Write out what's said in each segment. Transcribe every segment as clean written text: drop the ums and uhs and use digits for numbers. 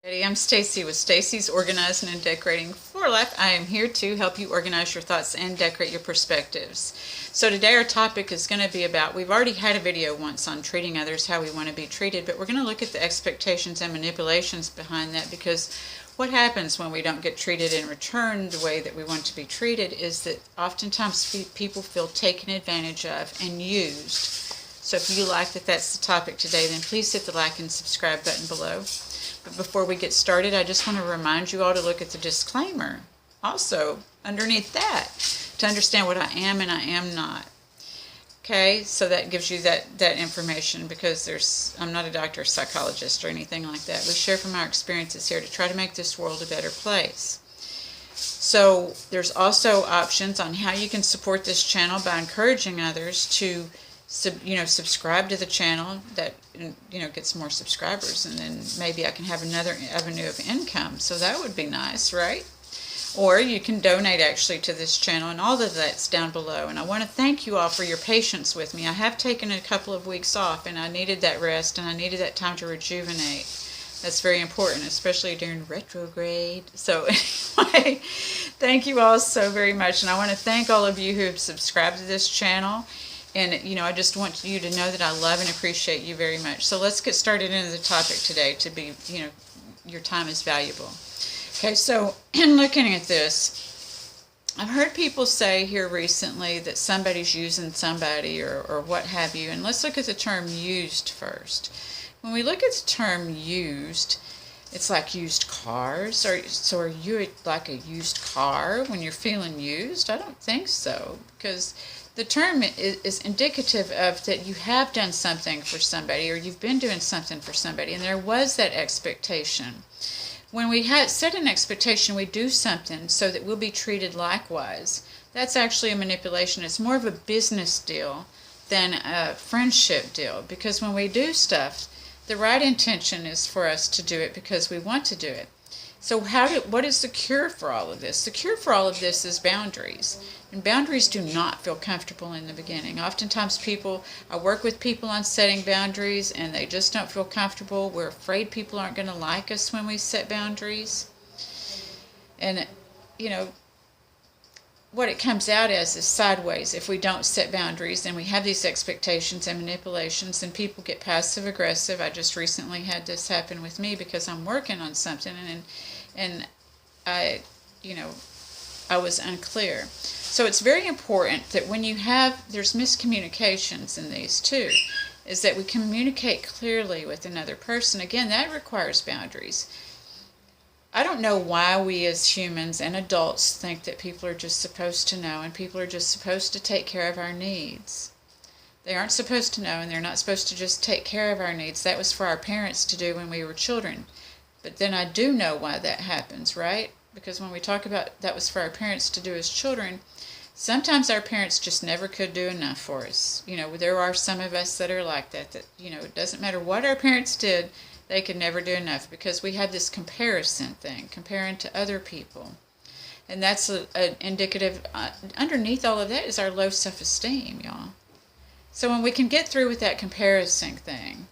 I'm Stacy with Stacy's Organizing and Decorating for Life. I am here to help you organize your thoughts and decorate your perspectives. So today our topic is going to be about, we've already had a video once on treating others how we want to be treated, but we're going to look at the expectations and manipulations behind that, because what happens when we don't get treated in return the way that we want to be treated is that oftentimes people feel taken advantage of and used. So if you like that that's the topic today, then please hit the like and subscribe button below. But before we get started, I just want to remind you all to look at the disclaimer also underneath that to understand what I am and I am not. Okay, so that gives you that information, because I'm not a doctor or psychologist or anything like that. We share from our experiences here to try to make this world a better place. So there's also options on how you can support this channel by encouraging others to subscribe to the channel. That gets more subscribers, and then maybe I can have another avenue of income. So that would be nice, right? Or you can donate actually to this channel, and all of that's down below. And I want to thank you all for your patience with me. I have taken a couple of weeks off, and I needed that rest, and I needed that time to rejuvenate. That's very important, especially during retrograde. So anyway, thank you all so very much. And I want to thank all of you who have subscribed to this channel. And, I just want you to know that I love and appreciate you very much. So let's get started into the topic today to be, your time is valuable. Okay, so in looking at this, I've heard people say here recently that somebody's using somebody or what have you. And let's look at the term used first. When we look at the term used, it's like used cars. So are you like a used car when you're feeling used? I don't think so, because the term is indicative of that you have done something for somebody, or you've been doing something for somebody, and there was that expectation. When we set an expectation, we do something so that we'll be treated likewise. That's actually a manipulation. It's more of a business deal than a friendship deal, because when we do stuff, the right intention is for us to do it because we want to do it. So what is the cure for all of this? The cure for all of this is boundaries. And boundaries do not feel comfortable in the beginning. Oftentimes I work with people on setting boundaries, and they just don't feel comfortable. We're afraid people aren't going to like us when we set boundaries. And, what it comes out as is sideways. If we don't set boundaries, then we have these expectations and manipulations, and people get passive aggressive. I just recently had this happen with me because I'm working on something, and I was unclear. So it's very important that when there's miscommunications in these too, is that we communicate clearly with another person. Again, that requires boundaries. I don't know why we as humans and adults think that people are just supposed to know, and people are just supposed to take care of our needs. They aren't supposed to know, and they're not supposed to just take care of our needs. That was for our parents to do when we were children. But then I do know why that happens, right? Because when we talk about that was for our parents to do as children, sometimes our parents just never could do enough for us. There are some of us that are like that, it doesn't matter what our parents did, they could never do enough, because we have this comparison thing, comparing to other people. And that's indicative, underneath all of that is our low self-esteem, y'all. So when we can get through with that comparison thing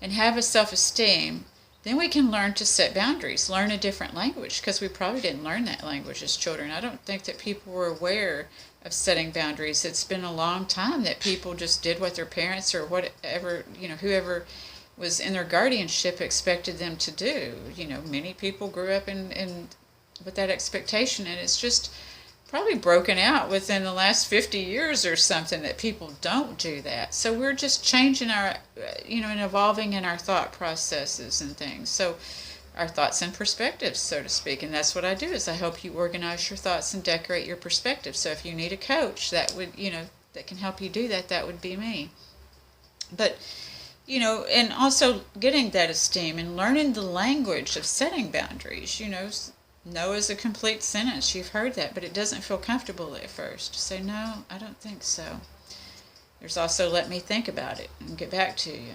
and have a self-esteem, then we can learn to set boundaries, learn a different language, because we probably didn't learn that language as children. I don't think that people were aware of setting boundaries. It's been a long time that people just did what their parents or whatever, whoever was in their guardianship expected them to do. Many people grew up in with that expectation, and it's just probably broken out within the last 50 years or something that people don't do that. So we're just changing our, and evolving in our thought processes and things. So our thoughts and perspectives, so to speak. And that's what I do, is I help you organize your thoughts and decorate your perspective. So if you need a coach that would, that can help you do that, that would be me. But and also getting that esteem and learning the language of setting boundaries. No is a complete sentence. You've heard that, but it doesn't feel comfortable at first. Say, no, I don't think so. There's also let me think about it and get back to you,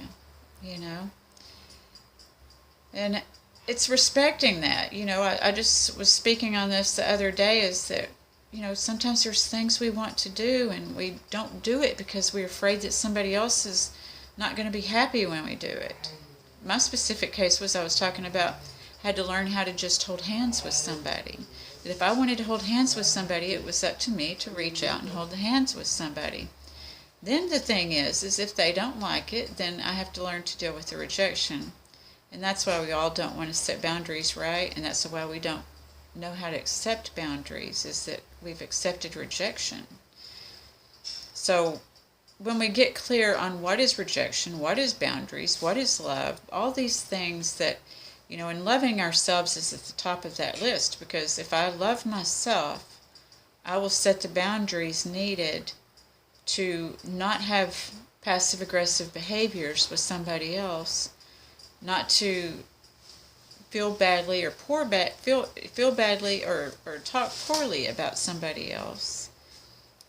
And it's respecting that. I just was speaking on this the other day, is that, sometimes there's things we want to do and we don't do it because we're afraid that somebody else is not going to be happy when we do it. My specific case was I was talking about had to learn how to just hold hands with somebody. That if I wanted to hold hands with somebody, it was up to me to reach out and hold the hands with somebody. Then the thing is if they don't like it, then I have to learn to deal with the rejection. And that's why we all don't want to set boundaries, right? And that's why we don't know how to accept boundaries, is that we've accepted rejection. So when we get clear on what is rejection, what is boundaries, what is love, all these things that, and loving ourselves is at the top of that list, because if I love myself, I will set the boundaries needed to not have passive-aggressive behaviors with somebody else, not to feel badly or feel badly or talk poorly about somebody else.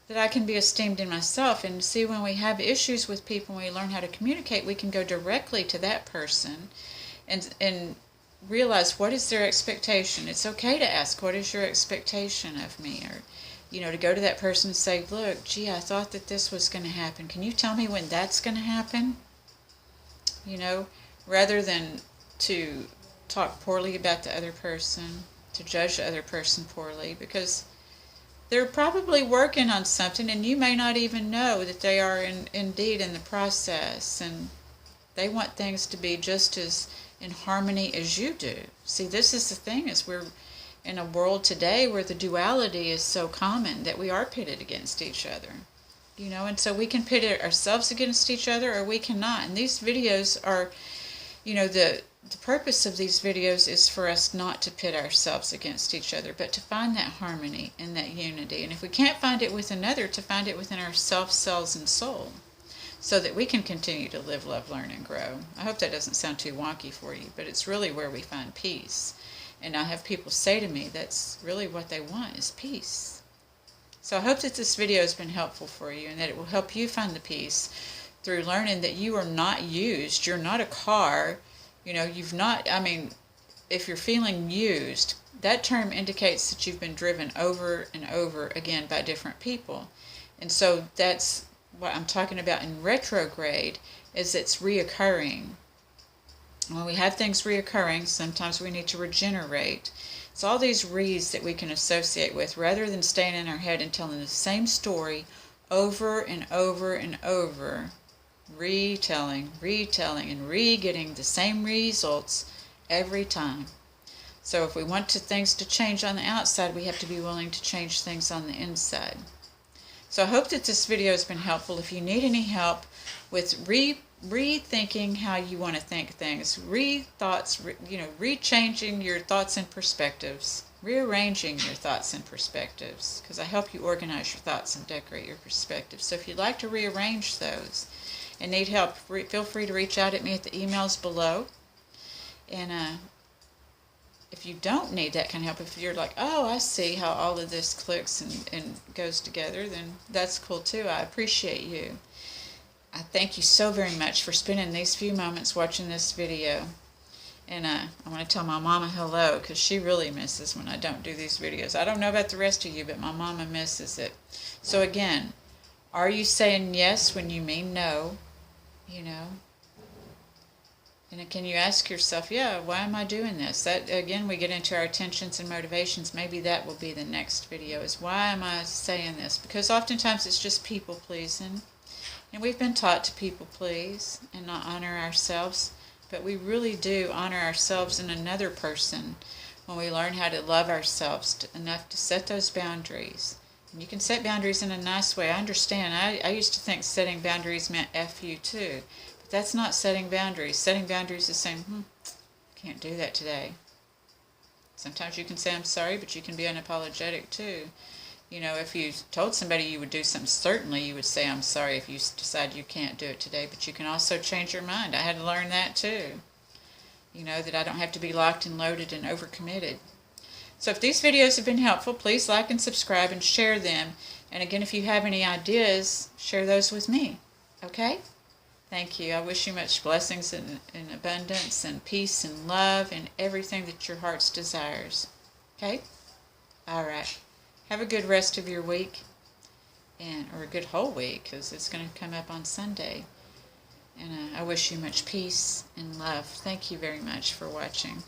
That I can be esteemed in myself. And see, when we have issues with people, when we learn how to communicate, we can go directly to that person and realize what is their expectation. It's okay to ask, what is your expectation of me? Or to go to that person and say, look, gee, I thought that this was going to happen. Can you tell me when that's going to happen? Rather than to talk poorly about the other person, to judge the other person poorly, because they're probably working on something and you may not even know that they are indeed in the process, and they want things to be just as in harmony as you do. See, this is the thing, is we're in a world today where the duality is so common that we are pitted against each other. And so we can pit ourselves against each other, or we cannot. And these videos are, the purpose of these videos is for us not to pit ourselves against each other, but to find that harmony and that unity. And if we can't find it with another, to find it within ourselves, selves, and soul, so that we can continue to live, love, learn, and grow. I hope that doesn't sound too wonky for you, but it's really where we find peace. And I have people say to me that's really what they want, is peace. So I hope that this video has been helpful for you, and that it will help you find the peace through learning that you are not used. You're not a car. You've not, if you're feeling used, that term indicates that you've been driven over and over again by different people. And so that's what I'm talking about in retrograde, is it's reoccurring. When we have things reoccurring, sometimes we need to regenerate. It's all these re's that we can associate with, rather than staying in our head and telling the same story over and over and over. Retelling, and getting the same results every time. So if we want things to change on the outside, we have to be willing to change things on the inside. So I hope that this video has been helpful. If you need any help with rethinking how you want to think things, rechanging your thoughts and perspectives, rearranging your thoughts and perspectives, because I help you organize your thoughts and decorate your perspectives. So if you'd like to rearrange those and need help, feel free to reach out at me at the emails below. And if you don't need that kind of help, if you're like, oh, I see how all of this clicks and goes together, then that's cool too. I appreciate you. I thank you so very much for spending these few moments watching this video. And I want to tell my mama hello, because she really misses when I don't do these videos. I don't know about the rest of you, but my mama misses it. So again, are you saying yes when you mean no? And can you ask yourself, yeah, why am I doing this? That, again, we get into our intentions and motivations. Maybe that will be the next video, is why am I saying this? Because oftentimes it's just people pleasing. And we've been taught to people please and not honor ourselves. But we really do honor ourselves and another person when we learn how to love ourselves enough to set those boundaries. And you can set boundaries in a nice way. I understand. I used to think setting boundaries meant F you too. But that's not setting boundaries. Setting boundaries is saying, can't do that today. Sometimes you can say I'm sorry, but you can be unapologetic too. If you told somebody you would do something, certainly you would say I'm sorry if you decide you can't do it today. But you can also change your mind. I had to learn that too. That I don't have to be locked and loaded and overcommitted. So if these videos have been helpful, please like and subscribe and share them. And again, if you have any ideas, share those with me. Okay? Thank you. I wish you much blessings and abundance and peace and love and everything that your heart's desires. Okay? All right. Have a good rest of your week, or a good whole week, because it's going to come up on Sunday. And I wish you much peace and love. Thank you very much for watching.